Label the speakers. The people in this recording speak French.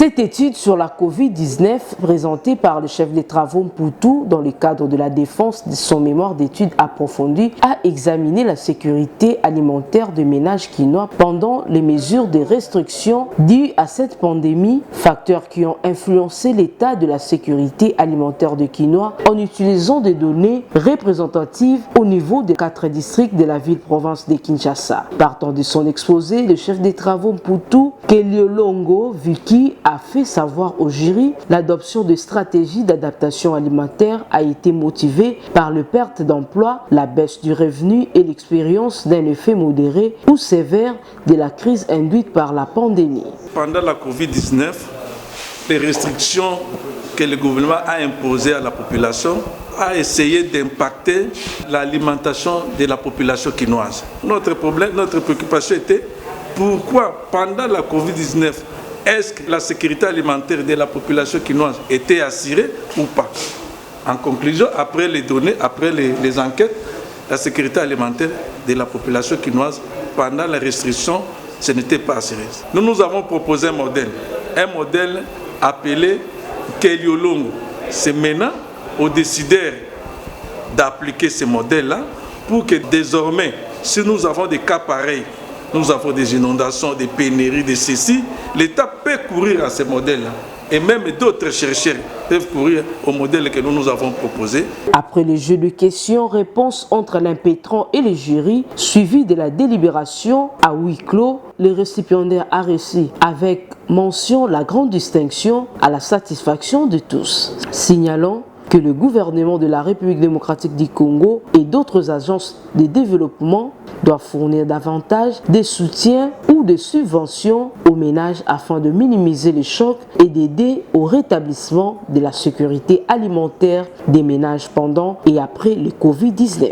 Speaker 1: Cette étude sur la Covid-19, présentée par le chef des travaux Mputu dans le cadre de la défense de son mémoire d'études approfondies, a examiné la sécurité alimentaire des ménages quinois pendant les mesures de restriction dues à cette pandémie, facteurs qui ont influencé l'état de la sécurité alimentaire de quinois en utilisant des données représentatives au niveau des 4 districts de la ville-province de Kinshasa. Partant de son exposé, le chef des travaux Mputu, Keliolongo Viki, a fait savoir au jury l'adoption de stratégies d'adaptation alimentaire a été motivée par le perte d'emploi, la baisse du revenu et l'expérience d'un effet modéré ou sévère de la crise induite par la pandémie.
Speaker 2: Pendant la Covid-19, les restrictions que le gouvernement a imposées à la population a essayé d'impacter l'alimentation de la population quinoise. Notre problème, notre préoccupation était pourquoi pendant la Covid-19, est-ce que la sécurité alimentaire de la population quinoise était assurée ou pas? En conclusion, après les données, après les enquêtes, la sécurité alimentaire de la population quinoise pendant la restriction, ce n'était pas assuré. Nous avons proposé un modèle appelé Keliolongo. C'est maintenant aux décideurs d'appliquer ce modèle-là pour que désormais, si nous avons des cas pareils, nous avons des inondations, des pénuries, des ceci, l'État peut courir à ce modèle-là. Et même d'autres chercheurs peuvent courir au modèle que nous avons proposé.
Speaker 1: Après le jeu de questions-réponses entre l'impétrant et le jury, suivi de la délibération à huis clos, le récipiendaire a reçu avec mention la grande distinction à la satisfaction de tous. Signalant que le gouvernement de la République démocratique du Congo et d'autres agences de développement doivent fournir davantage de soutiens ou de subventions aux ménages afin de minimiser les chocs et d'aider au rétablissement de la sécurité alimentaire des ménages pendant et après le Covid-19.